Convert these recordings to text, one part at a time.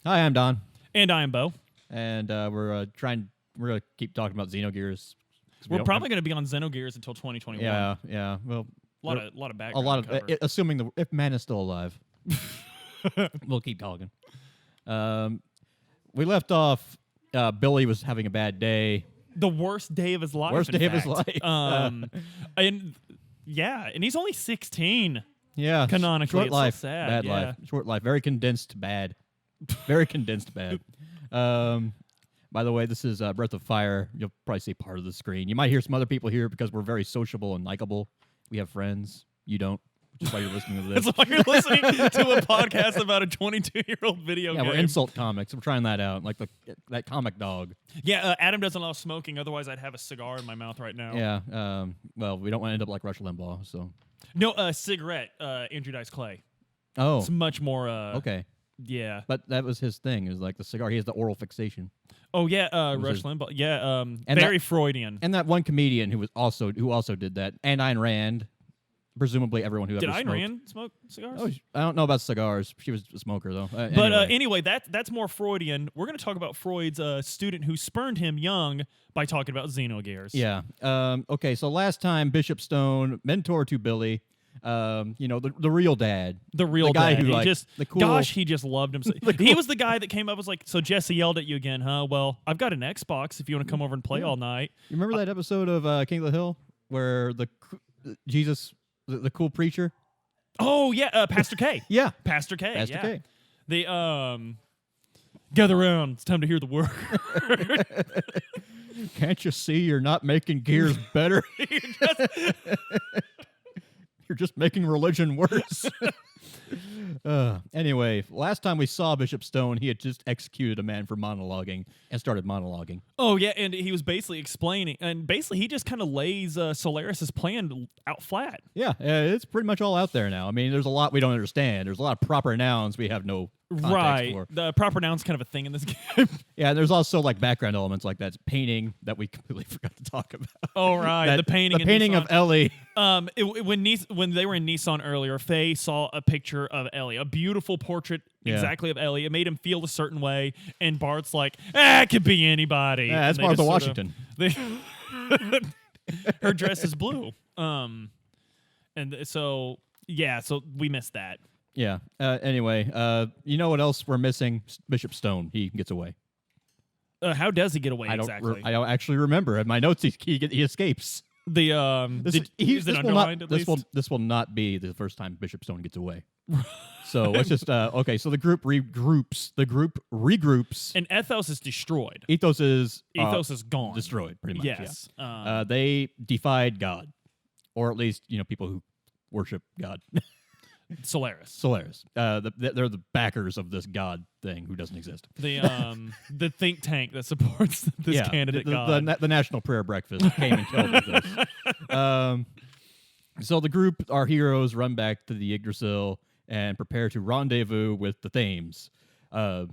Hi, I'm Don, And I am Bo. and we're gonna keep talking about Xenogears. We're probably going to be on Xenogears until 2021. Yeah. Well, A lot of background cover. assuming if man is still alive, we'll keep talking. We left off. Billy was having a bad day. The worst day of his life. Worst in day of fact. his life. And he's only 16. Yeah, Canonically, short it's so life, sad, bad yeah. life, short life, very condensed bad, very condensed bad. By the way, this is Breath of Fire. You'll probably see part of the screen. You might hear some other people here because we're very sociable and likable. We have friends. You don't, which is why you're listening to this. That's why you're listening to a podcast about a 22-year-old video game. Yeah, we're insult comics. We're trying that out, like that comic dog. Yeah, Adam doesn't allow smoking. Otherwise, I'd have a cigar in my mouth right now. Yeah. Well, we don't want to end up like Rush Limbaugh. So. No, cigarette. Andrew Dice Clay. Oh. It's much more. Okay. Yeah. But that was his thing. It was like the cigar. He has the oral fixation. Oh yeah, Rush Limbaugh. Yeah, very Freudian. And that one comedian who also did that, and Ayn Rand. Presumably, everyone who Did ever Ayn smoked. Rand smoke cigars? Oh, I don't know about cigars. She was a smoker though. But anyway, that's more Freudian. We're going to talk about Freud's student who spurned him young by talking about Xenogears. Yeah. Okay. So last time, Bishop Stone, mentor to Billy. The real dad. The real guy dad. who He just, the cool. gosh, he just loved him. He was the guy that came up was like, so Jesse yelled at you again, huh? Well, I've got an Xbox if you want to come over and play all night. You remember that episode of King of the Hill where Jesus, the cool preacher? Oh yeah, Pastor K. Yeah. Pastor K. Pastor yeah. K. The gather around. It's time to hear the word. Can't you see you're not making Gears better? You're just making religion worse. Anyway, last time we saw Bishop Stone, he had just executed a man for monologuing and started monologuing. Oh, yeah, and he was basically explaining, and basically he just kind of lays Solaris' plan out flat. Yeah, it's pretty much all out there now. I mean, there's a lot we don't understand. There's a lot of proper nouns we have no context Right. for. The proper noun's kind of a thing in this game. Yeah, and there's also like background elements like that painting that we completely forgot to talk about. Oh, right, the painting. The painting of Ellie. When they were in Nissan earlier, Faye saw a picture of Ellie, a beautiful portrait exactly of Ellie. It made him feel a certain way, and Bart's like, it could be anybody. Yeah, that's Martha Washington. Her dress is blue. So we missed that. Yeah. Anyway, you know what else we're missing? Bishop Stone. He gets away. How does he get away exactly? I don't actually remember. In my notes, he escapes. Is it underlined at least? This will not be the first time Bishop Stone gets away. So let's just okay. So the group regroups. And Ethos is destroyed. Ethos is gone, destroyed, pretty much. Yes. Yeah. They defied God, or at least people who worship God. Solaris. They're the backers of this God thing who doesn't exist. The think tank that supports this candidate God. The National Prayer Breakfast came and killed this. So the group, our heroes, run back to the Yggdrasil and prepare to rendezvous with the Thames. I'm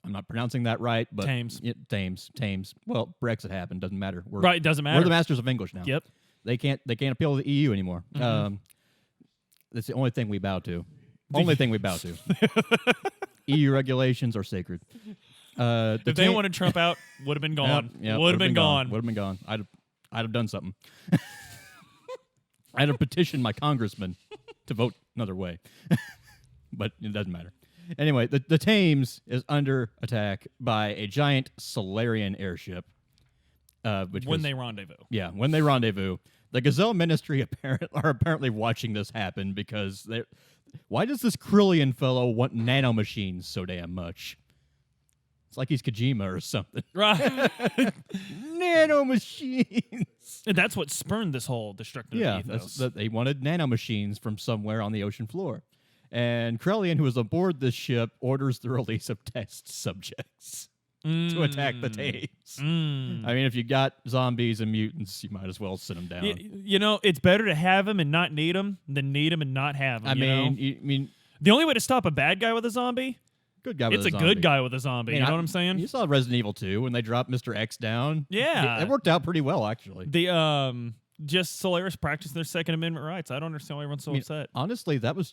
not pronouncing that right, but Thames. Thames. Well, Brexit happened. Doesn't matter. Right, doesn't matter. We're the masters of English now. Yep. They can't appeal to the EU anymore. Mm-hmm. That's the only thing we bow to. Only thing we bow to. EU regulations are sacred. If they wanted Trump out, would have been gone. Yep, would have been gone. Would have been gone. I'd have done something. I'd have petitioned my congressman to vote another way. But it doesn't matter. Anyway, the Thames is under attack by a giant Solarian airship. When they rendezvous. Yeah, when they rendezvous. The Gazelle Ministry are apparently watching this happen because why does this Krillian fellow want nanomachines so damn much? It's like he's Kojima or something. Right. Nanomachines. And that's what spurned this whole destructive ethos. They wanted nanomachines from somewhere on the ocean floor. And Krillian, who is aboard this ship, orders the release of test subjects to attack the Thames. I mean, if you got zombies and mutants, you might as well sit them down. It's better to have them and not need them than need them and not have them. I mean, the only way to stop a bad guy with a zombie, good guy with it's a a zombie. good guy with a zombie. You know what I'm saying? You saw Resident Evil 2 when they dropped Mr. X down. Yeah, it worked out pretty well, actually. just Solaris practicing their Second Amendment rights. I don't understand why everyone's so upset. Honestly, that was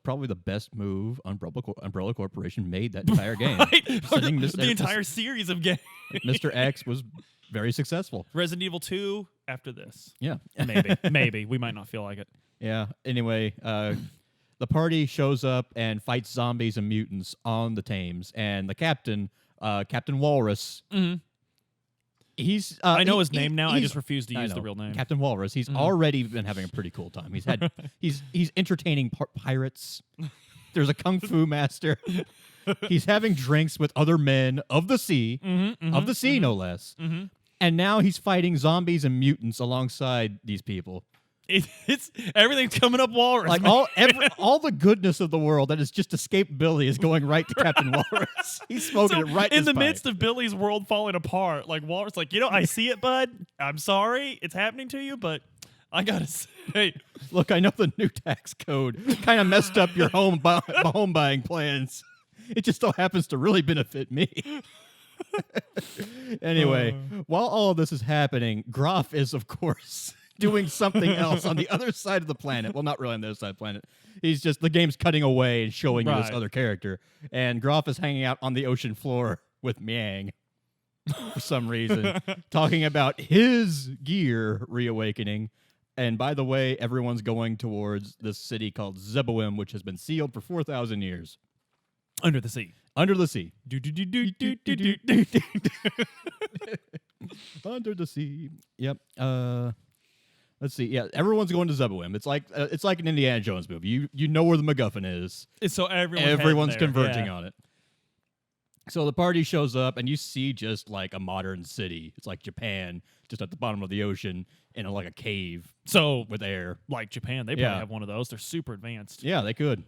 probably the best move Umbrella Corporation made that entire game. Right? Sending The entire series of games. Mr. X was very successful. Resident Evil 2 after this. Yeah. Maybe. We might not feel like it. Yeah. Anyway, the party shows up and fights zombies and mutants on the Thames, and the captain, Captain Walrus. Mm-hmm. He's. I know his name now. I just refuse to use the real name. Captain Walrus. He's already been having a pretty cool time. He's entertaining pirates. There's a kung fu master. He's having drinks with other men of the sea, no less. Mm-hmm. And now he's fighting zombies and mutants alongside these people. It's everything's coming up Walrus. Like all the goodness of the world that has just escaped Billy is going right to Captain Walrus. He's smoking it right in the pipe. midst of Billy's world falling apart. Like Walrus, like, I see it, bud. I'm sorry it's happening to you, but I gotta say, look, I know the new tax code kind of messed up your home buying plans. It just so happens to really benefit me. Anyway, while all of this is happening, Groff is, of course, doing something else on the other side of the planet. Well, not really on the other side of the planet. He's just, the game's cutting away and showing you this other character. And Groff is hanging out on the ocean floor with Miang for some reason, talking about his gear reawakening. And by the way, everyone's going towards this city called Zeboim, which has been sealed for 4,000 years. Under the sea. Under the sea. Do. Under the sea. Yep. Let's see. Yeah, everyone's going to Zeboim. It's like an Indiana Jones movie. You know where the MacGuffin is. So everyone's converging on it. So the party shows up, and you see just like a modern city. It's like Japan, just at the bottom of the ocean in like a cave. So with air, like Japan, they probably have one of those. They're super advanced. Yeah, they could.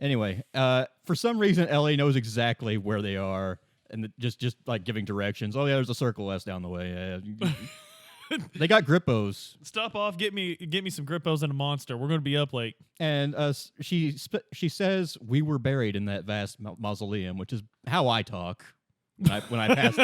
Anyway, for some reason, Ellie knows exactly where they are, and just like giving directions. Oh yeah, there's a Circle S down the way. They got Grippos. Stop off. Get me some Grippos and a monster. We're going to be up late. And she says we were buried in that vast mausoleum, which is how I talk when I pass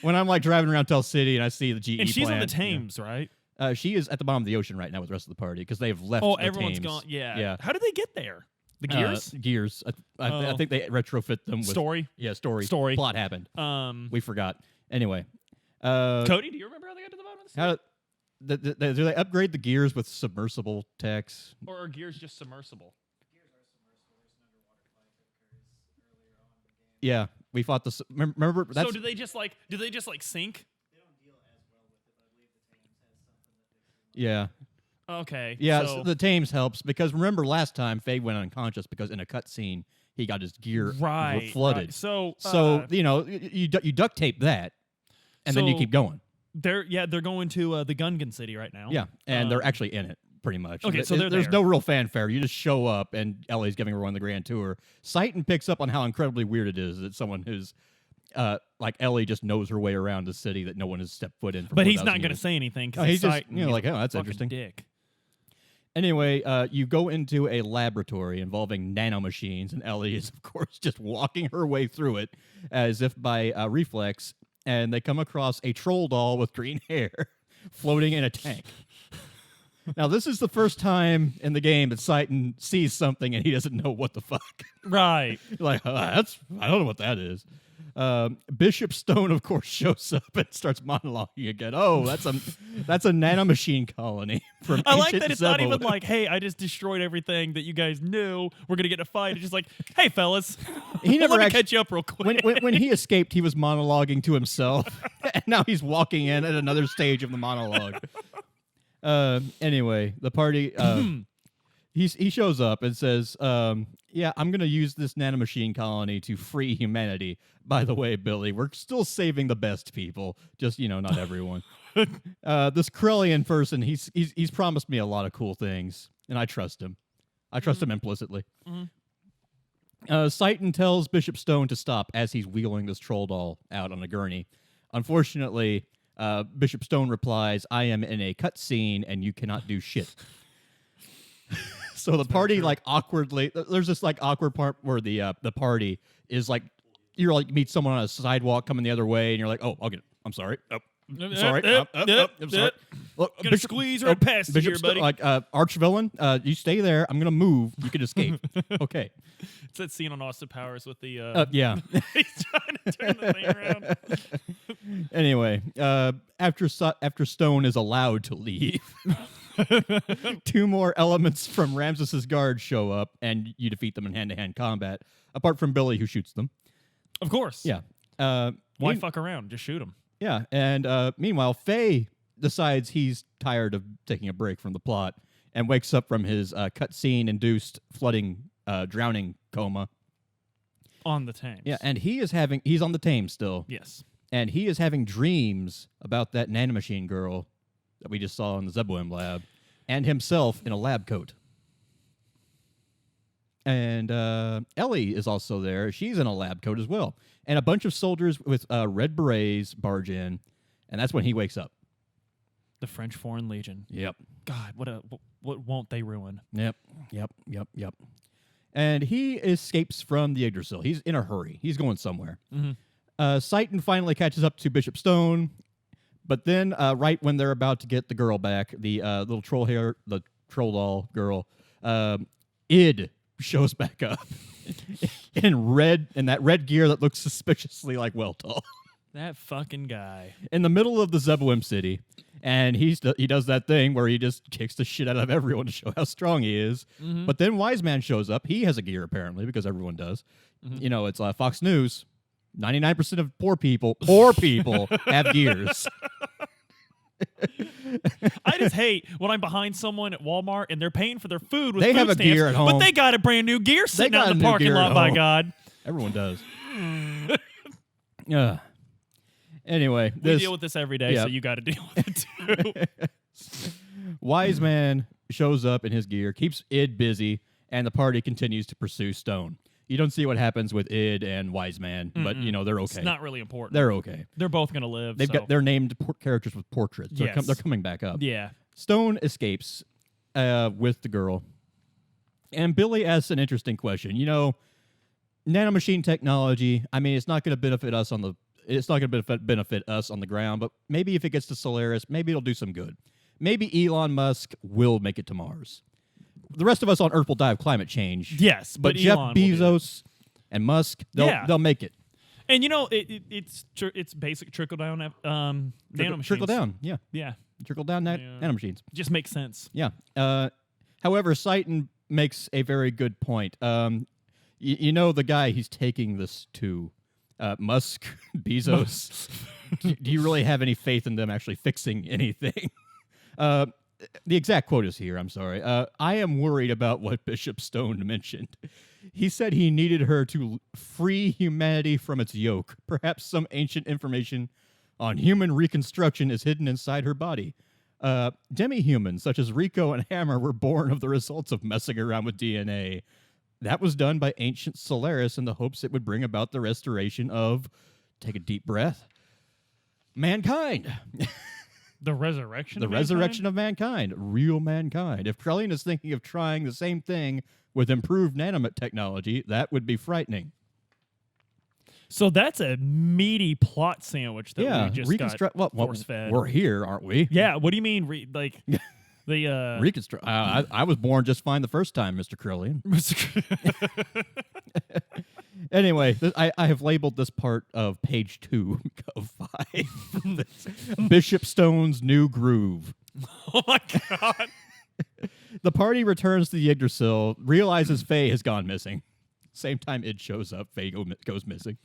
when I'm like driving around Tell City and I see the GE. And she's plant, on the Thames, right? She is at the bottom of the ocean right now with the rest of the party because they've left. Oh, the everyone's Thames. gone. Yeah. Yeah. How did they get there? The gears. Gears. I think they retrofit them with story. Yeah, story. Plot happened. We forgot. Anyway. Cody, do you remember how they got to the bottom of the sea? Do they upgrade the gears with submersible techs? Or are gears just submersible? Gears are submersible. There's an underwater fight that occurs earlier on in the game. Yeah, we fought the. Remember? So do they just like sink? They don't deal as well with it, but I believe the Thames has something that they can. Yeah. Okay. Yeah, So the Thames helps because remember last time Faye went unconscious because in a cutscene he got his gear flooded. Right. So you duct tape that, and then you keep going. They're going to the Gungan city right now. Yeah, and they're actually in it pretty much. Okay, so there's there. no real fanfare. You just show up, and Ellie's giving everyone the grand tour. Citan picks up on how incredibly weird it is that someone who's like Ellie just knows her way around a city that no one has stepped foot in. For But he's not 4,000 going to years. say anything because He's just he's like, oh, that's fucking interesting. Dick. Anyway, you go into a laboratory involving nanomachines, and Ellie is, of course, just walking her way through it as if by reflex, and they come across a troll doll with green hair floating in a tank. Now, this is the first time in the game that Citan sees something and he doesn't know what the fuck. Right. Like, I don't know what that is. Bishop Stone, of course, shows up and starts monologuing again. Oh, that's a nanomachine colony from I like ancient that it's not Zebo. even like, hey, I just destroyed everything that you guys knew. We're going to get in a fight. It's just like, hey, fellas, He never let me actually- catch you up real quick. when he escaped, he was monologuing to himself, and now he's walking in at another stage of the monologue. Anyway, the party. He shows up and says, "Yeah, I'm going to use this nanomachine colony to free humanity. By the way, Billy, we're still saving the best people. Just not everyone. This Krellian person, he's promised me a lot of cool things, and I trust him. I trust him implicitly." Citan tells Bishop Stone to stop as he's wheeling this troll doll out on a gurney. Unfortunately, Bishop Stone replies, "I am in a cutscene, and you cannot do shit." So the party awkwardly. There's this awkward part where the party is you're meet someone on a sidewalk coming the other way, and you're like, "Oh, I'll get it. I'm sorry. Oh, I'm sorry. I'm sorry. Look, Gonna squeeze right past you here, buddy. Like arch villain, you stay there. I'm gonna move. You can escape. Okay. It's that scene on Austin Powers with the Yeah. he's trying to turn the thing around. Anyway, after Stone is allowed to leave, two more elements from Ramsus's guard show up, and you defeat them in hand-to-hand combat. Apart from Billy, who shoots them. Of course. Yeah. Why fuck around? Just shoot him. Yeah, and meanwhile, Faye decides he's tired of taking a break from the plot and wakes up from his cutscene-induced drowning coma. On the Thames. Yeah, and he's on the Thames still. Yes. And he is having dreams about that nanomachine girl that we just saw in the Zebwim lab, and himself in a lab coat. And Ellie is also there. She's in a lab coat as well. And a bunch of soldiers with red berets barge in, and that's when he wakes up. The French Foreign Legion. Yep. God, what won't they ruin? Yep. And he escapes from the Yggdrasil. He's in a hurry. He's going somewhere. Mm-hmm. Citan finally catches up to Bishop Stone, but then right when they're about to get the girl back, the little the troll doll girl, Id shows back up in that red gear that looks suspiciously like Weltall. That fucking guy. In the middle of the Zebwim city, and he does that thing where he just kicks the shit out of everyone to show how strong he is. Mm-hmm. But then Wise Man shows up. He has a gear apparently because everyone does. Mm-hmm. You know, it's Fox News. 99% of poor people have gears. I just hate when I'm behind someone at Walmart and they're paying for their food with They food have a stamps, gear at home. but they got a brand new gear sitting out in the parking lot, by God. Everyone does. Anyway, We deal with this every day, so you got to deal with it too. Wise Man shows up in his gear, keeps Id busy, and the party continues to pursue Stone. You don't see what happens with Id and Wise Man, but you know they're okay. It's not really important. They're okay. They're both going to live. They've got their named characters with portraits. They're, Yes. they're coming back up. Yeah. Stone escapes with the girl, and Billy asks an interesting question. You know, nanomachine technology. I mean, it's not going to benefit us on the. It's not going to benefit us on the ground, but maybe if it gets to Solaris, maybe it'll do some good. Maybe Elon Musk will make it to Mars. The rest of us on Earth will die of climate change. Yes, but Jeff Elon will do Bezos and Musk, they'll make it. And you know, it's basic trickle down nanomachines. Trickle down, yeah. Yeah. Trickle down nanomachines. Just makes sense. Yeah. However, Citan makes a very good point. You know the guy he's taking this to, Musk, Bezos. Do you really have any faith in them actually fixing anything? The exact quote is here. I'm sorry. I am worried about what Bishop Stone mentioned. He said he needed her to free humanity from its yoke. Perhaps some ancient information on human reconstruction is hidden inside her body. Demi-humans such as Rico and Hammer were born of the results of messing around with DNA. That was done by ancient Solaris in the hopes it would bring about the restoration of, take a deep breath, mankind. The resurrection The resurrection of mankind, real mankind. If Krellian is thinking of trying the same thing with improved nanomate technology, that would be frightening. So that's a meaty plot sandwich that we just got force-fed. We're here, aren't we? Yeah, what do you mean? The Reconstruct. I was born just fine the first time, Mr. Krellian. Anyway, I have labeled this part of page 2 of 5. Bishop Stone's new groove. Oh my God. The party returns to the Yggdrasil, realizes Faye has gone missing. Same time Id shows up, Faye goes missing.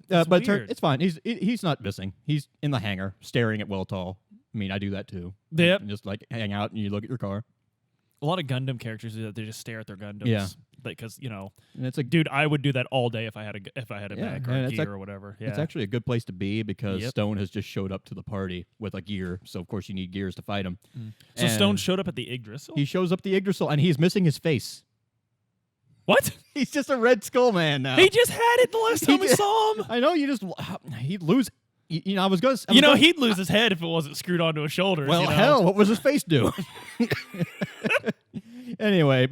But it's fine. He's not missing. He's in the hangar, staring at Weltall. I mean, I do that too. Yep. And just like hang out and you look at your car. A lot of Gundam characters do that. They just stare at their Gundams. Yeah. Because, you know, and it's like, dude, I would do that all day if I had a bag or a gear or whatever. Yeah. It's actually a good place to be because Stone has just showed up to the party with a gear. So, of course, you need gears to fight him. So Stone showed up at the Yggdrasil? He shows up at the Yggdrasil, and he's missing his face. What? He's just a Red Skull man now. He just had it the last time we saw him. I know, he'd lose. You know, I was going to... he'd lose his head if it wasn't screwed onto his shoulders. Well, hell, what was his face doing? Anyway,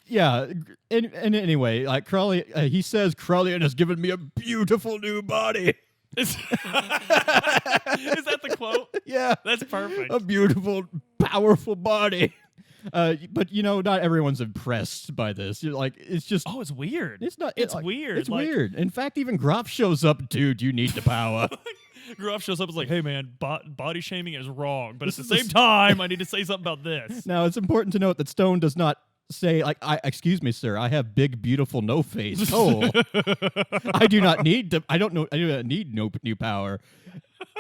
anyway, like Krellian, he says, Krellian has given me a beautiful new body. Is that the quote? Yeah. That's perfect. A beautiful, powerful body. But not everyone's impressed by this. You're like, it's just. Oh, it's weird. It's not. It's weird. It's like, weird. In fact, even Groff shows up. Dude, you need the power. Groff shows up and is like, hey, man, body shaming is wrong. But at the same time, I need to say something about this. Now, it's important to note that Stone does not say, like, excuse me, sir, I have big, beautiful no face. Oh, I do not need to. I do not need no new power.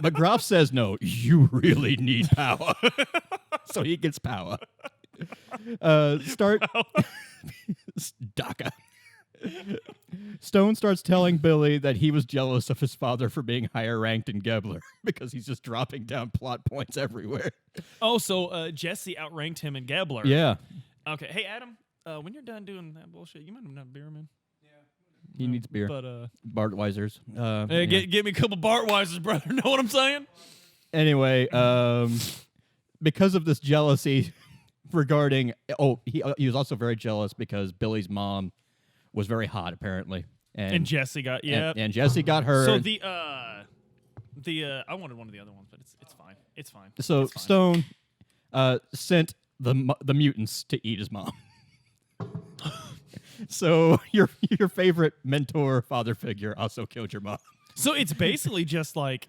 But Groff says, no, you really need power. So he gets power. DACA. Stone starts telling Billy that he was jealous of his father for being higher ranked in Gebler because he's just dropping down plot points everywhere. Oh, so Jesse outranked him in Gebler. Yeah. Okay. Hey, Adam, when you're done doing that bullshit, you might have enough beer, man. He needs beer. But Bartweisers. hey, get me a couple Bartweisers, brother. Know what I'm saying? Anyway, because of this jealousy regarding, he was also very jealous because Billy's mom was very hot apparently, and Jesse got and Jesse got her. So I wanted one of the other ones, but it's fine. It's fine. So it's fine. Stone sent the mutants to eat his mom. So your favorite mentor father figure also killed your mom. So it's basically just Snape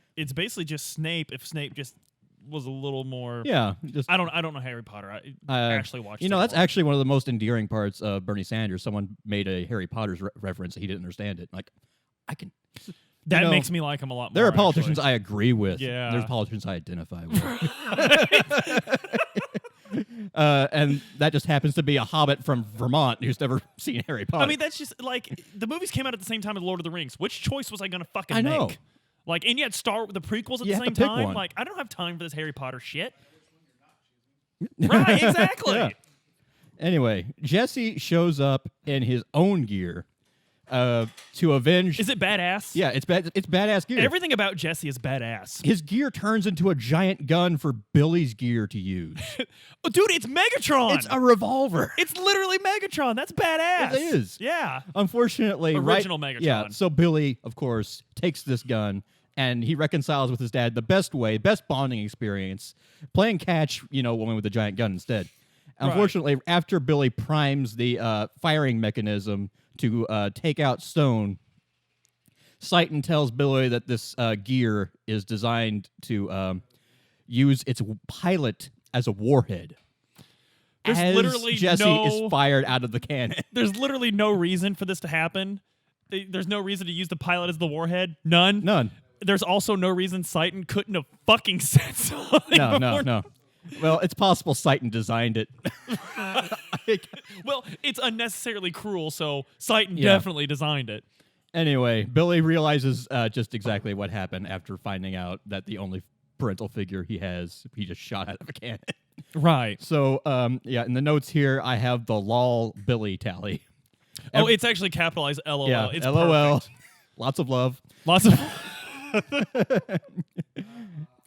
if Snape just was a little more. Yeah, just I don't know Harry Potter. I actually watched. That's actually one of the most endearing parts of Bernie Sanders. Someone made a Harry Potter's reference. He didn't understand it. Like, I can. That makes me like him a lot more. There are politicians actually. I agree with. Yeah. There's politicians I identify with. And that just happens to be a hobbit from Vermont who's never seen Harry Potter. I mean, that's just like the movies came out at the same time as Lord of the Rings. Which choice was I going to fucking I know. make? Like, and yet start with the prequels at You the have same to pick time. one. Like, I don't have time for this Harry Potter shit. Right? Exactly. Yeah. Anyway, Jesse shows up in his own gear to avenge. Is it badass? Yeah, it's badass gear. Everything about Jesse is badass. His gear turns into a giant gun for Billy's gear to use. Oh, dude, it's Megatron. It's a revolver. It's literally Megatron. That's badass. It is. Yeah. Unfortunately, Original right, Megatron. Yeah, so Billy, of course, takes this gun and he reconciles with his dad the best way, best bonding experience, playing catch, woman with a giant gun instead. Unfortunately, after Billy primes the firing mechanism to take out Stone, Citan tells Billy that this gear is designed to use its pilot as a warhead. There's as literally Jesse is fired out of the cannon. There's literally no reason for this to happen. There's no reason to use the pilot as the warhead. None. There's also no reason Citan couldn't have fucking said something. No. Well, it's possible Citan designed it. Well, it's unnecessarily cruel, so Citan definitely designed it. Anyway, Billy realizes just exactly what happened after finding out that the only parental figure he has, he just shot out of a cannon. Right. So, in the notes here, I have the lol Billy tally. It's actually capitalized LOL. Yeah, It's LOL. perfect. Lots of love. Lots of.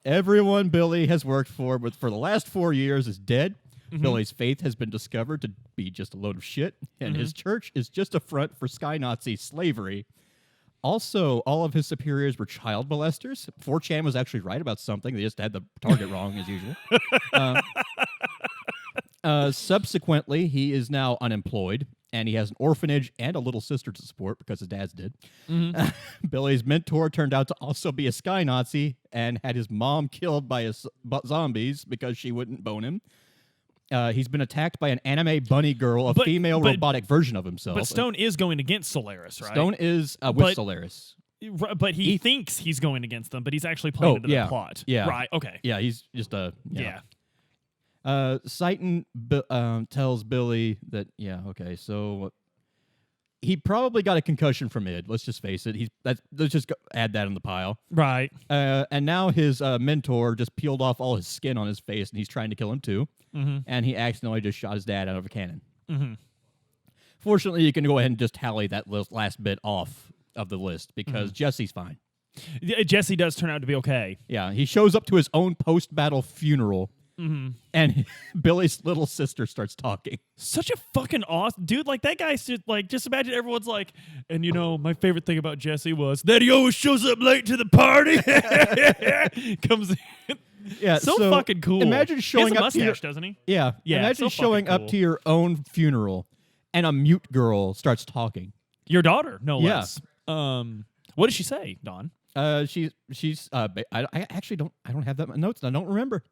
Everyone Billy has worked for the last 4 years is dead. Mm-hmm. Billy's faith has been discovered to be just a load of shit, and his church is just a front for Sky Nazi slavery. Also, all of his superiors were child molesters. 4chan was actually right about something. They just had the target wrong, as usual. Subsequently, he is now unemployed, and he has an orphanage and a little sister to support because his dad's did. Billy's mentor turned out to also be a Sky Nazi and had his mom killed by zombies because she wouldn't bone him. He's been attacked by an anime bunny girl, a female robotic version of himself. But Stone is going against Solaris, right? Stone is with Solaris. But he thinks he's going against them, but he's actually playing into the plot. Yeah. Right, okay. Yeah, he's just a... Yeah. Citan tells Billy that, so he probably got a concussion from id. Let's just face it. Let's just add that in the pile. Right. And now his mentor just peeled off all his skin on his face, and he's trying to kill him too. And he accidentally just shot his dad out of a cannon. Fortunately, you can go ahead and just tally that last bit off of the list because Jesse's fine. Jesse does turn out to be okay. Yeah, he shows up to his own post-battle funeral and Billy's little sister starts talking. Such a fucking awesome dude. Like that guy's just imagine everyone's like, and you know, my favorite thing about Jesse was that he always shows up late to the party. Comes in. Yeah, so fucking cool. Imagine showing he has a up to your, mustache, doesn't he? Yeah, Yeah, imagine so showing fucking up cool. to your own funeral and a mute girl starts talking. Your daughter, no Yeah. less. What did she say, Don? She's I actually don't have that notes. I don't remember.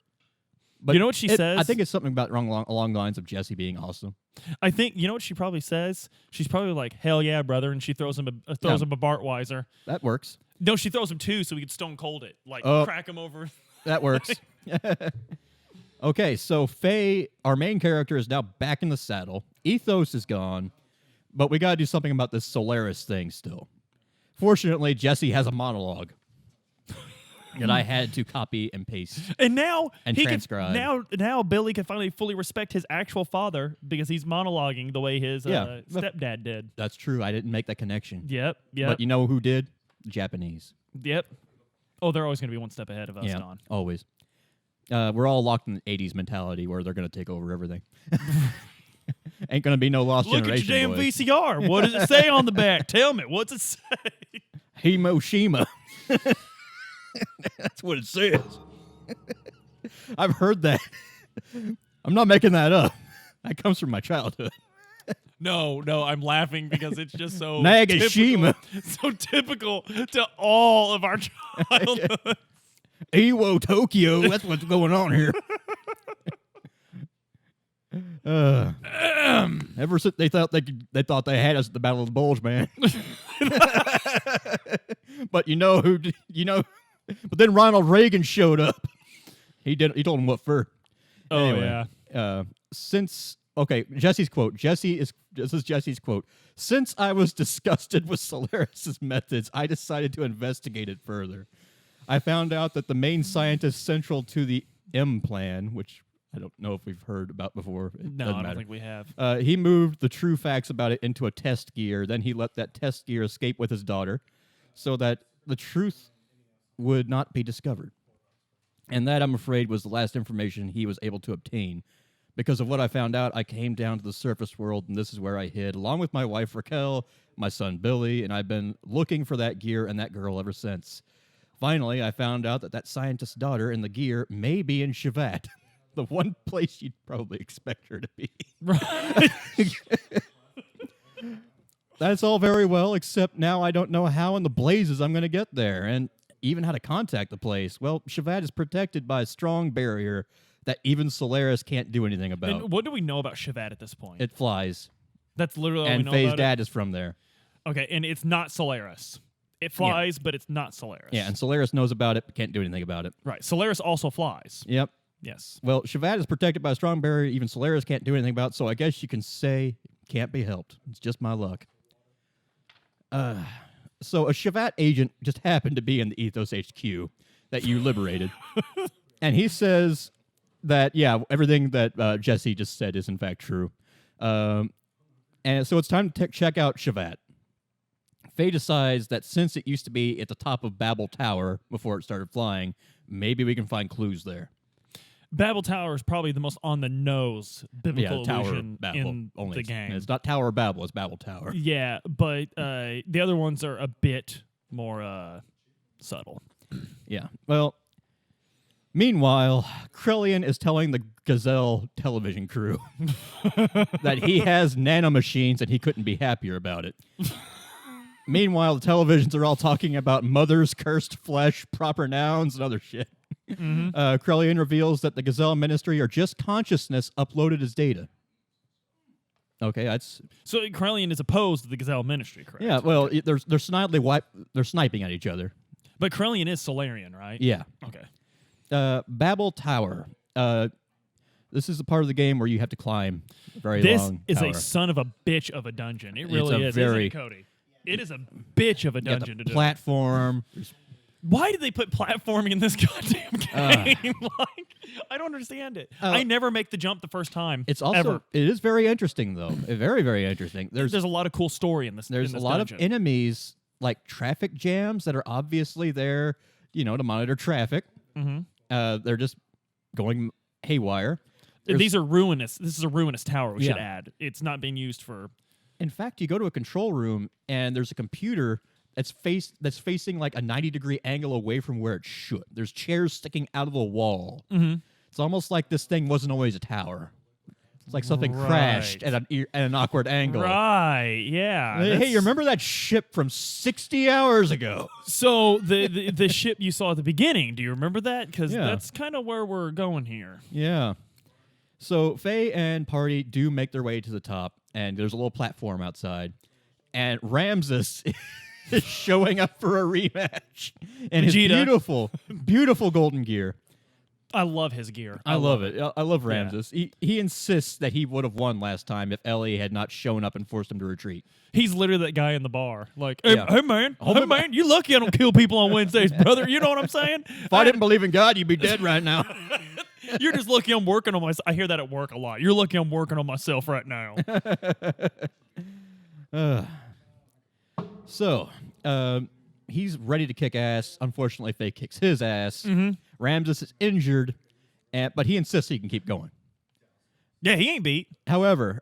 But You know what she says? I think it's something about along the lines of Jesse being awesome. I think you know what she probably says. She's probably like, "Hell yeah, brother," and she throws him a Bartweiser. That works. No, she throws him two so we could stone cold it, like Oh. crack him over. That works. Okay, so Faye, our main character, is now back in the saddle. Ethos is gone, but we got to do something about this Solaris thing still. Fortunately, Jesse has a monologue that I had to copy and paste. And now And he transcribe. now Billy can finally fully respect his actual father because he's monologuing the way his Yeah. stepdad did. That's true. I didn't make that connection. Yep. But you know who did? The Japanese. Yep. Oh, they're always going to be one step ahead of us, Yeah, Don. always. We're all locked in the 80s mentality where they're going to take over everything. Ain't going to be no lost Look at generation. your damn boys. VCR. What does it say on the back? Tell me. What's it say? Hiroshima. That's what it says. I've heard that. I'm not making that up. That comes from my childhood. No, I'm laughing because it's just so Nagashima. so typical to all of our childhood. Iwo Tokyo. That's what's going on here. Ever since they thought they had us at the Battle of the Bulge, man. But but then Ronald Reagan showed up. He told him what for. Oh Anyway, yeah. Jesse's quote. This is Jesse's quote. Since I was disgusted with Solaris's methods, I decided to investigate it further. I found out that the main scientist central to the M plan, which I don't know if we've heard about before. It No, doesn't I don't matter. think we have. He moved the true facts about it into a test gear. Then he let that test gear escape with his daughter so that the truth would not be discovered. And that, I'm afraid, was the last information he was able to obtain. Because of what I found out, I came down to the surface world, and this is where I hid, along with my wife, Raquel, my son, Billy, and I've been looking for that gear and that girl ever since. Finally, I found out that scientist's daughter and the gear may be in Shavat, the one place you'd probably expect her to be. Right. That's all very well, except now I don't know how in the blazes I'm going to get there, and even how to contact the place. Well, Shavat is protected by a strong barrier that even Solaris can't do anything about. And what do we know about Shavat at this point? It flies, That's literally all we and know Faye's about dad is from there. it. Okay, and it's not Solaris. It flies, but it's not Solaris. Yeah, and Solaris knows about it, but can't do anything about it. Right. Solaris also flies. Yep. Yes. Well, Shavat is protected by a strong barrier even Solaris can't do anything about, so I guess you can say can't be helped. It's just my luck. So a Shavat agent just happened to be in the Ethos HQ that you liberated. And he says that, yeah, everything that Jesse just said is in fact true. And so it's time to check out Shavat. Faye decides that since it used to be at the top of Babel Tower before it started flying, maybe we can find clues there. Babel Tower is probably the most on the nose biblical Tower illusion Babel in only. the game. It's not Tower of Babel, it's Babel Tower. Yeah, but the other ones are a bit more subtle. Yeah. Well, meanwhile, Krellian is telling the Gazelle television crew that he has nanomachines and he couldn't be happier about it. Meanwhile, the televisions are all talking about mothers, cursed flesh, proper nouns, and other shit. Krellian reveals that the Gazelle Ministry are just consciousness uploaded as data. Okay, that's So Krellian is opposed to the Gazelle Ministry, correct? yeah. Well, they're they're sniping at each other. But Krellian is Solarian, right? Yeah. Okay. Babel Tower. This is the part of the game where you have to climb a very This long is tower. a son of a bitch of a dungeon. It really a is, isn't very- it, Cody? It is a bitch of a You got dungeon the to do. platform. Why did they put platforming in this goddamn game? Like, I don't understand it. I never make the jump the first time. It's also ever. it is very interesting though. Very very interesting. There's a lot of cool story in this. there's in a this lot dungeon. of enemies like traffic jams that are obviously there, to monitor traffic. Mm-hmm. They're just going haywire. There's- These are ruinous. This is a ruinous tower. We should Yeah. add. It's not being used for. In fact, you go to a control room and there's a computer that's facing like a 90-degree angle away from where it should. There's chairs sticking out of the wall. Mm-hmm. It's almost like this thing wasn't always a tower. It's like something crashed Right. at an awkward angle. Right. Yeah. Hey, that's- you remember that ship from 60 hours ago? So the ship you saw at the beginning. Do you remember that? Because Yeah. that's kind of where we're going here. Yeah. So Faye and Party do make their way to the top, and there's a little platform outside, and Ramses is showing up for a rematch, and his Vegeta. beautiful golden gear. I love his gear. I love it. I love Yeah. Ramses. He insists that he would have won last time if Ellie had not shown up and forced him to retreat. He's literally that guy in the bar. Like, hey, Yeah. hey man, hey man, you lucky I don't kill people on Wednesdays, brother. You know what I'm saying? If I didn't believe in God, you'd be dead right now. You're just lucky I'm working on myself. I hear that at work a lot. You're lucky I'm working on myself right now. So, he's ready to kick ass. Unfortunately, Faye kicks his ass. Mm-hmm. Ramses is injured, but he insists he can keep going. Yeah, he ain't beat. However,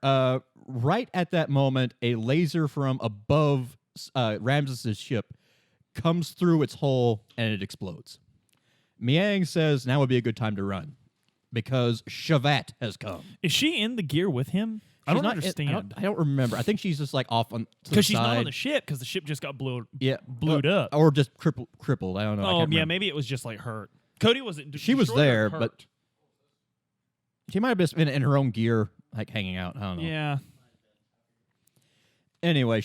right at that moment, a laser from above Ramses' ship comes through its hole and it explodes. Miang says now would be a good time to run because Shavat has come. Is she in the gear with him? I She's don't not- understand. I don't remember. I think she's just like off on Because she's not on side. the ship because the ship just got blew Blewed up. or just crippled. I don't know. I Oh, can't yeah, remember. maybe it was just like hurt. Cody wasn't. She was destroyed or there, hurt? but she might have just been in her own gear, like hanging out. I don't know. Yeah. Anyway,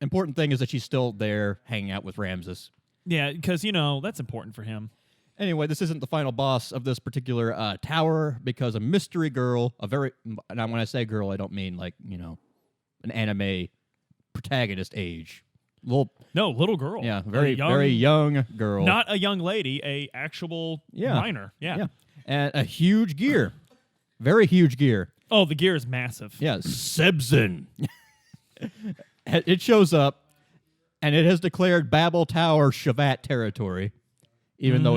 important thing is that she's still there, hanging out with Ramses. Yeah, because, that's important for him. Anyway, this isn't the final boss of this particular tower because a mystery girl, and when I say girl, I don't mean like, an anime protagonist age. Little girl. Yeah, A very young girl. Not a young lady, a actual Yeah. minor. Yeah. And a huge gear. Very huge gear. Oh, the gear is massive. Yeah, Sebzen. It shows up, and it has declared Babel Tower Shavat territory, even though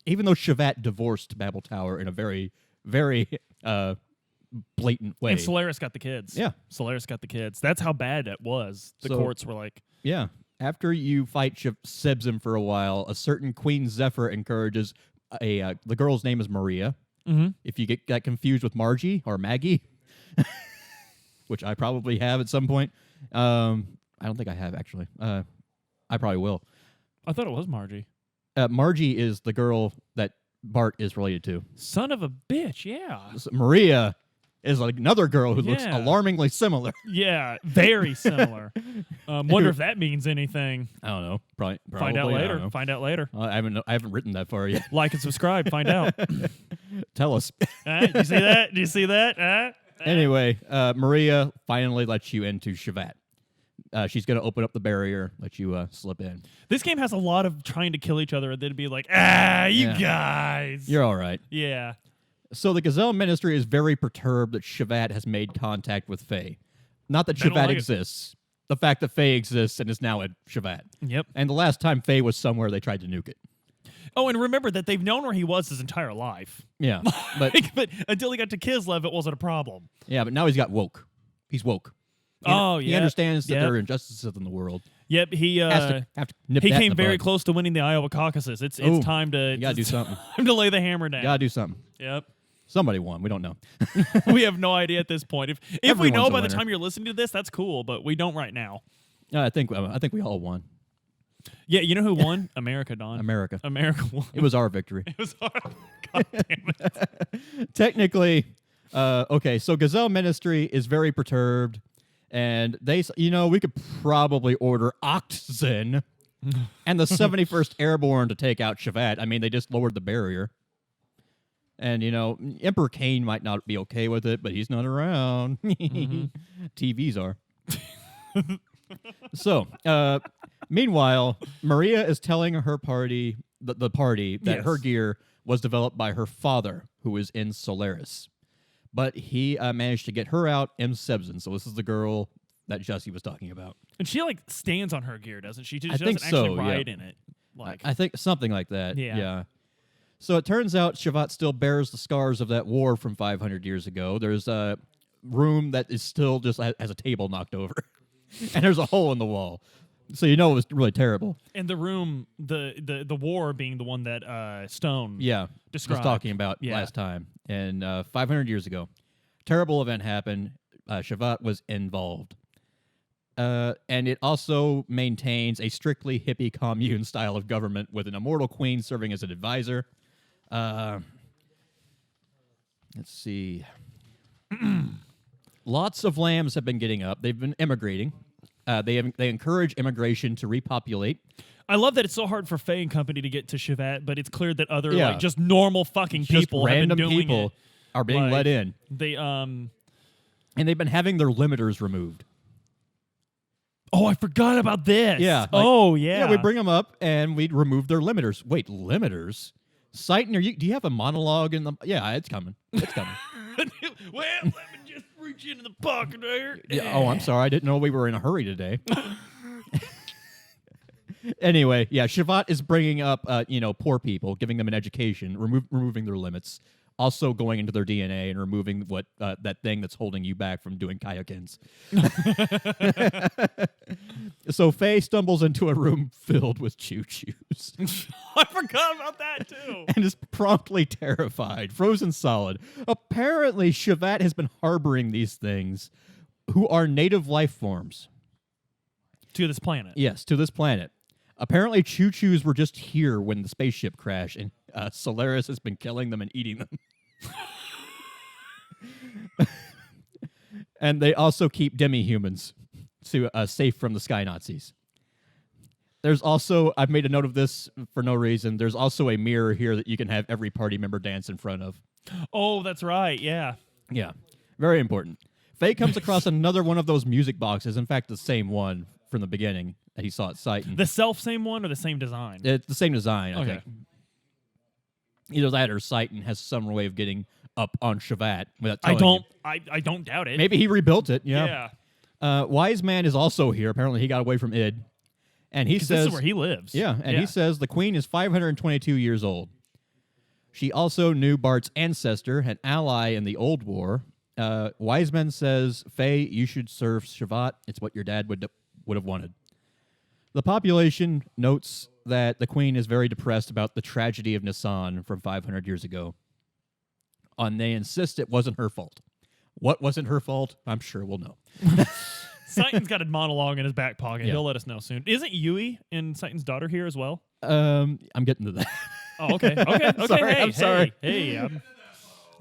Shavat divorced Babel Tower in a very, very blatant way. And Solaris got the kids. Yeah. Solaris got the kids. That's how bad it was. The So- courts were like, Yeah. After you fight Sebzen for a while, a certain Queen Zephyr encourages the girl's name is Maria. mm-hmm. If you get that confused with Margie or Maggie, which I probably have at some point. I don't think I have, actually. I probably will. I thought it was Margie. Margie is the girl that Bart is related to. Son of a bitch, yeah. Maria is like another girl who looks Yeah. alarmingly similar. Yeah, very similar. Wonder if that means anything. I don't know. Probably Find out I don't later. know. Find out later. I haven't written that far yet. Like and subscribe. Find out. Tell us. Do you see that? Do you see that? Anyway, Maria finally lets you into Shavat. She's going to open up the barrier, let you slip in. This game has a lot of trying to kill each other and then be like, you Yeah. guys. You're all right. Yeah. So the Gazelle Ministry is very perturbed that Shavat has made contact with Faye. Not that They don't Shavat like it. exists. The fact that Faye exists and is now at Shavat. Yep. And the last time Faye was somewhere, they tried to nuke it. Oh, and remember that they've known where he was his entire life. Yeah, but But until he got to Kislev, it wasn't a problem. but now he's got woke. He's woke. He understands that there are injustices in the world. Yep, he Have to nip he that in came the very bud. close to winning the Iowa caucuses. It's Ooh, time to You gotta do something. time to lay the hammer down. Gotta do something. Yep. Somebody won. We don't know. We have no idea at this point. If we Everyone's know a by the winner. time you're listening to this, that's cool, but we don't right now. I think we all won. Yeah, you know who won? America, Don. America. America won. It was our victory. It was our God damn it. Technically, okay. So Gazelle Ministry is very perturbed, and they, we could probably order Oxen and the 71st Airborne to take out Shavat. I mean, they just lowered the barrier. And, Emperor Kane might not be okay with it, but he's not around. TVs are. So, meanwhile, Maria is telling her party, the party, that Yes. her gear was developed by her father, who is in Solaris. But he managed to get her out in Sebzen. So this is the girl that Jesse was talking about. And she stands on her gear, doesn't she? She I just think doesn't actually so, yeah. ride in it. I think something like that. Yeah. So it turns out Shavat still bears the scars of that war from 500 years ago. There's a room that is still just has a table knocked over, and there's a hole in the wall. So you know it was really terrible. And the room, the war being the one that Stone Yeah, described. was talking about Yeah. last time. And 500 years ago, terrible event happened. Shavat was involved. And it also maintains a strictly hippie commune style of government with an immortal queen serving as an advisor. Let's see. Lots of lambs have been getting up. They've been immigrating. They encourage immigration to repopulate. I love that it's so hard for Faye and company to get to Shavat, but it's clear that other Yeah. like just normal fucking Just people have random been doing people it. are being Like, let in. They And they've been having their limiters removed. Oh, I forgot about this. Yeah, like- oh yeah. Yeah, we bring them up and we remove their limiters. Wait, limiters? Sighton, do you have a monologue in the... Yeah, it's coming. It's coming. Well, let me just reach into the pocket there. Yeah, oh, I'm sorry. I didn't know we were in a hurry today. Anyway, yeah, Shavat is bringing up, poor people, giving them an education, removing their limits, also going into their DNA and removing what that thing that's holding you back from doing kayakins. So Faye stumbles into a room filled with choo-choos I forgot about that too. and is promptly terrified, frozen solid. Apparently, Shavat has been harboring these things who are native life forms. To this planet. Yes, to this planet. Apparently, choo-choos were just here when the spaceship crashed, and Solaris has been killing them and eating them. And they also keep demi-humans safe from the Sky Nazis. There's also, I've made a note of this for no reason, there's also a mirror here that you can have every party member dance in front of. Oh, that's right. Yeah. Yeah, very important. Faye comes across another one of those music boxes, in fact, the same one from the beginning that he saw at Sighton. The same one or the same design? It's the same design, I Okay. think. Either that or Sighton has some way of getting up on Shavat without I telling don't. I don't doubt it. you. Maybe he rebuilt it, yeah. Yeah. Wise Man is also here. Apparently he got away from Id. And he 'Cause says... this is where he lives. Yeah, and he says the queen is 522 years old. She also knew Bart's ancestor, an ally in the Old War. Wiseman says, Faye, you should serve Shavat. It's what your dad would have wanted. The population notes that the queen is very depressed about the tragedy of Nisan from 500 years ago. And they insist it wasn't her fault. What wasn't her fault? I'm sure we'll know. Sighton's got a monologue in his back pocket. Yeah. He'll let us know soon. Isn't Yui and Sighton's daughter here as well? I'm getting to that. Oh, okay. Okay. Sorry, Hey, I'm sorry. Hey.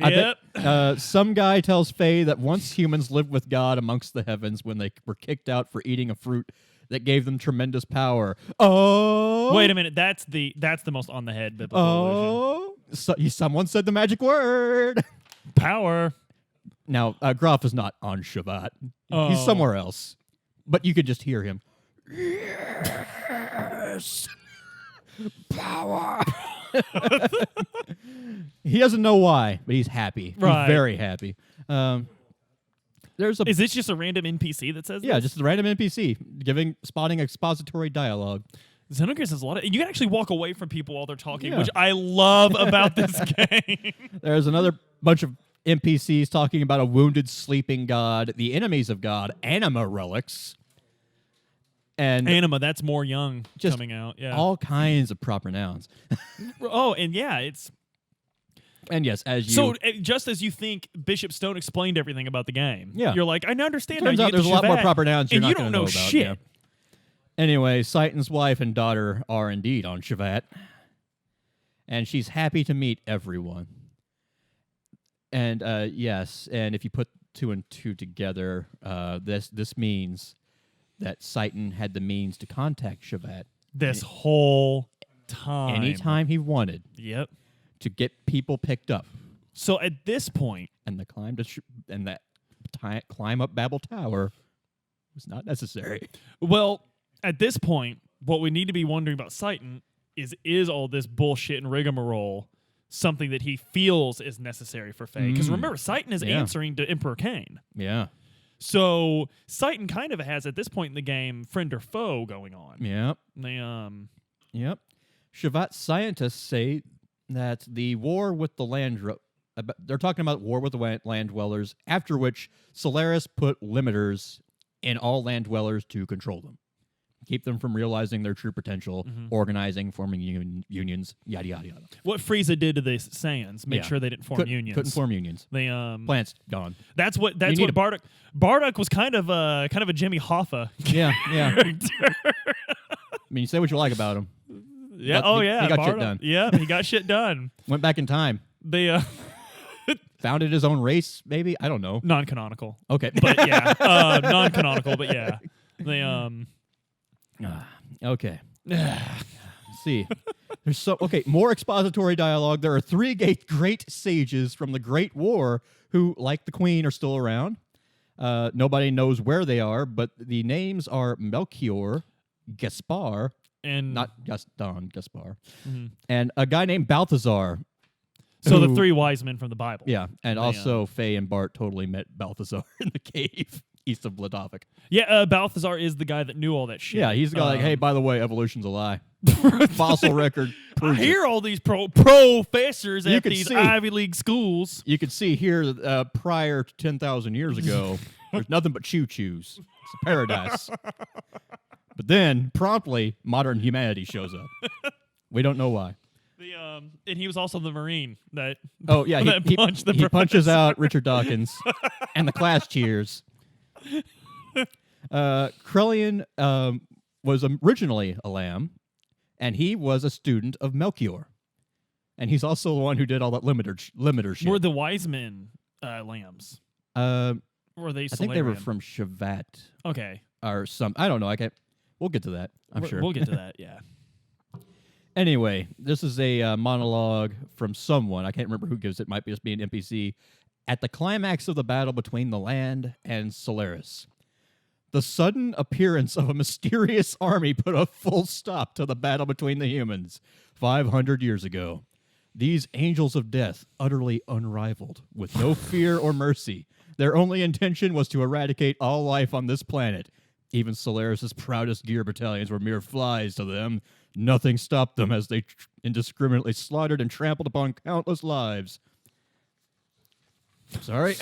I Yep. bet, some guy tells Faye that once humans lived with God amongst the heavens when they were kicked out for eating a fruit that gave them tremendous power. Oh, Wait a minute. That's the most on the head biblical allusion. Someone said the magic word. Power. Now, Groff is not on Shavat. Oh. He's somewhere else. But you could just hear him. Yes. Power. He doesn't know why, but he's happy. Right. He's very happy. There's a Is this just a random NPC that says yeah, this? just a random NPC spotting expository dialogue. Xenogears has a lot of... You can actually walk away from people while they're talking, Yeah. which I love about this game. There's another bunch of NPCs talking about a wounded sleeping god, the enemies of God, anima relics, and Anima, that's more young Just coming out. Yeah. all kinds of proper nouns. Oh, and yeah, it's... And yes, as you So just as you think Bishop Stone explained everything about the game, Yeah. you're like, I understand. turns now. You out get there's to a lot more Shavat, proper nouns you're and not you going don't to know know about. shit. Yeah. Anyway, Sighton's wife and daughter are indeed on Shavat, and she's happy to meet everyone. And yes, and if you put two and two together, this means that Sighton had the means to contact Shavat This whole time. anytime he wanted Yep. to get people picked up, So at this point, and the climb up Babel Tower was not necessary. well, at this point, what we need to be wondering about Sighton is all this bullshit and rigmarole something that he feels is necessary for Faye? Because remember, Sighton is Yeah. answering to Emperor Cain. Yeah, So Sighton kind of has, at this point in the game, friend or foe going on. yep. They Yep. Shavat scientists say that the war with the they're talking about war with the land dwellers, after which Solaris put limiters in all land dwellers to control them, keep them from realizing their true potential, organizing, forming unions, yada yada yada. What Frieza did to the Saiyans, make Yeah. sure they didn't form unions. Couldn't form unions. They Plants gone. That's what need Bardock was kind of a Jimmy Hoffa. Yeah, yeah. I mean, you say what you like about him. Yeah. But yeah. he got shit Bardock. done. Yeah, he got shit done. Went back in time. They Founded his own race, maybe? I don't know. non-canonical, Okay. but yeah, non-canonical, but yeah, they Okay. Let's see. More expository dialogue. There are three great sages from the Great War who, like the Queen, are still around. Nobody knows where they are, but the names are Melchior, Gaspar, and not Gaston, Gaspar, Mhm. and a guy named Balthazar. So the who- three wise men from the Bible. Yeah, and also Faye and Bart totally met Balthazar in the cave east of Vladovik. Yeah, Balthazar is the guy that knew all that shit. Yeah, he's the guy like, hey, by the way, evolution's a lie. Fossil record I proves it. hear all these professors You at could these see. Ivy League schools. You can see here, prior to 10,000 years ago, there's nothing but choo-choos. It's a paradise. But then, promptly, modern humanity shows up. We don't know why. And he was also the Marine that. Oh, yeah, that punched the he punches professor. out Richard Dawkins, and the class cheers. Krellian was originally a lamb, and he was a student of Melchior. And he's also the one who did all that limiter shit. Were the wise men lambs? Uh, Or were they? I think they were Solarian? from Shavat Okay, or some. I don't know. I can't. We'll get to that. I'm sure. we'll get to that. Yeah. Anyway, this is a monologue from someone. I can't remember who gives it. Might just be an NPC. At the climax of the battle between the land and Solaris, the sudden appearance of a mysterious army put a full stop to the battle between the humans 500 years ago. These angels of death, utterly unrivaled, with no fear or mercy, their only intention was to eradicate all life on this planet. Even Solaris' proudest gear battalions were mere flies to them. Nothing stopped them as they indiscriminately slaughtered and trampled upon countless lives. Sorry.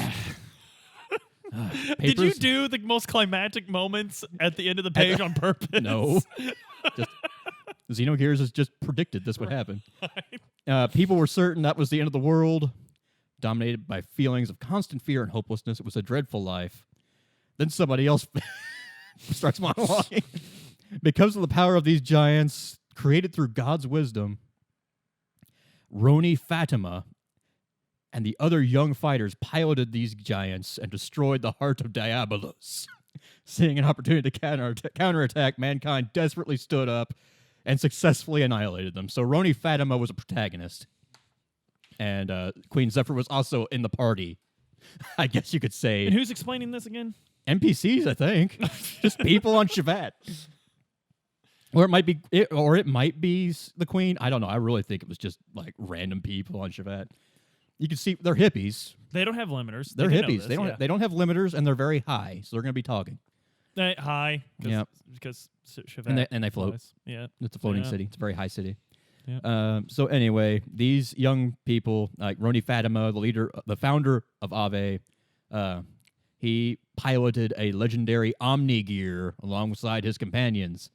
Did you Papers? do the most climactic moments at the end of the page on purpose? No. Just, Xenogears has just predicted this would happen. People were certain that was the end of the world, dominated by feelings of constant fear and hopelessness. It was a dreadful life. Then somebody else starts monologuing. Because of the power of these giants, created through God's wisdom, Roni Fatima and the other young fighters piloted these giants and destroyed the heart of Diabolos. Seeing an opportunity to counterattack, mankind desperately stood up and successfully annihilated them. So Roni Fatima was a protagonist. And Queen Zephyr was also in the party, I guess you could say. And who's explaining this again? NPCs, I think. Just people on Shavat. Or it might be the Queen. I don't know. I really think it was just like random people on Shavat. You can see they're hippies. They don't have limiters. They're They know hippies. this, They don't. yeah. They don't have limiters, and they're very high, so they're going to be talking. Hi. Yep. Because Chevette And they float. flies. Yeah. It's a floating Yeah. city. It's a very high city. Yeah. So anyway, these young people, like Roni Fatima, the founder of Ave, he piloted a legendary Omni gear alongside his companions.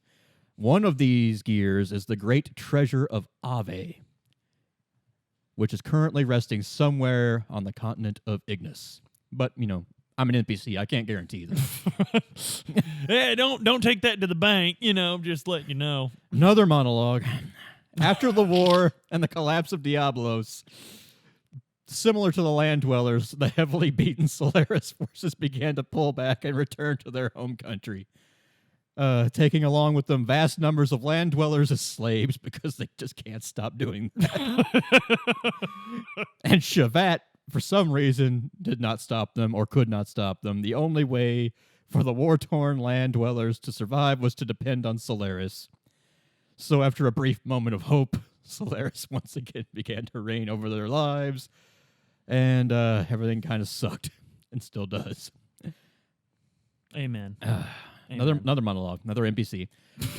One of these gears is the great treasure of Ave, which is currently resting somewhere on the continent of Ignis. But, I'm an NPC. I can't guarantee that. Hey, don't take that to the bank. Just let you know. Another monologue. After the war and the collapse of Diablos, similar to the land dwellers, the heavily beaten Solaris forces began to pull back and return to their home country, taking along with them vast numbers of land dwellers as slaves because they just can't stop doing that. And Shavat, for some reason, did not stop them or could not stop them. The only way for the war-torn land dwellers to survive was to depend on Solaris. So after a brief moment of hope, Solaris once again began to reign over their lives, and everything kind of sucked, and still does. Amen. Another monologue, another NPC.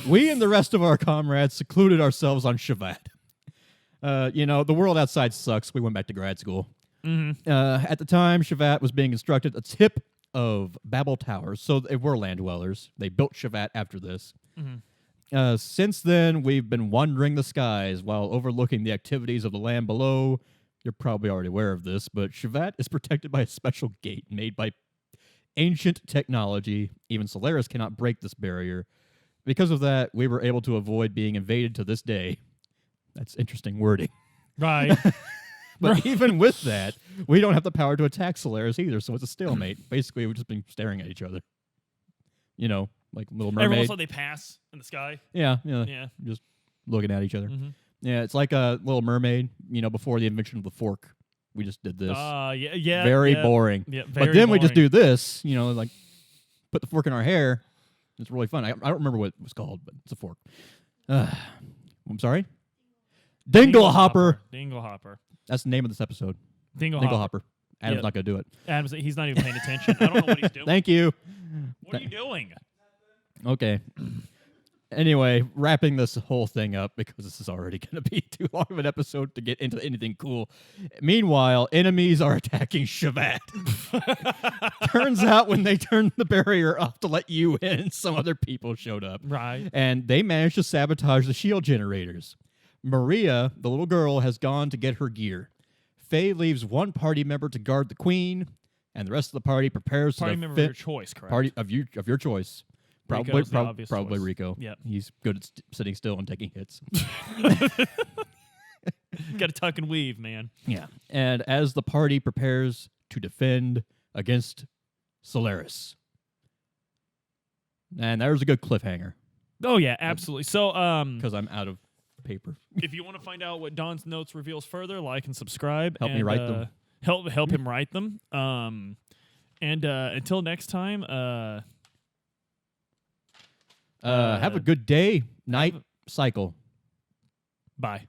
We and the rest of our comrades secluded ourselves on Shavat. The world outside sucks. We went back to grad school. Mm-hmm. At the time, Shavat was being constructed at the tip of Babel Towers, so they were land dwellers. They built Shavat after this. Mm-hmm. Since then, we've been wandering the skies while overlooking the activities of the land below. You're probably already aware of this, but Shavat is protected by a special gate made by ancient technology. Even Solaris cannot break this barrier. Because of that, we were able to avoid being invaded to this day. That's interesting wording. Right. But even with that, we don't have the power to attack Solaris either, so it's a stalemate. Basically, we've just been staring at each other. Like Little Every Mermaid. once in a while they pass in the sky. Yeah, Yeah. just looking at each other. Mm-hmm. Yeah, it's like a Little Mermaid, before the invention of the fork. We just did this. Yeah. Very boring. Yeah, But then we just do this, like put the fork in our hair. It's really fun. I don't remember what it was called, but it's a fork. I'm sorry? Dingle Hopper. Dingle Hopper. That's the name of this episode. Dingle Dingle Hopper. Hopper. Adam's Yep. not going to do it. Adam's, he's not even paying attention. I don't know what he's doing. Thank you. What are you doing? Okay. Anyway, wrapping this whole thing up because this is already going to be too long of an episode to get into anything cool. Meanwhile, enemies are attacking Shavat. Turns out when they turned the barrier off to let you in, some other people showed up. Right. And they managed to sabotage the shield generators. Maria, the little girl, has gone to get her gear. Faye leaves one party member to guard the queen, and the rest of the party prepares Party to member of your choice, correct? party of your choice. Probably, Rico's the obvious probably choice. Rico. Yep. He's good at sitting still and taking hits. Got to tuck and weave, man. Yeah. And as the party prepares to defend against Solaris. And there's a good cliffhanger Oh yeah, absolutely. So, because I'm out of paper. if you want to find out what Don's notes reveals further, like and subscribe. Help me and, write them. Help him write them. And until next time, Have a good day, night, cycle. bye.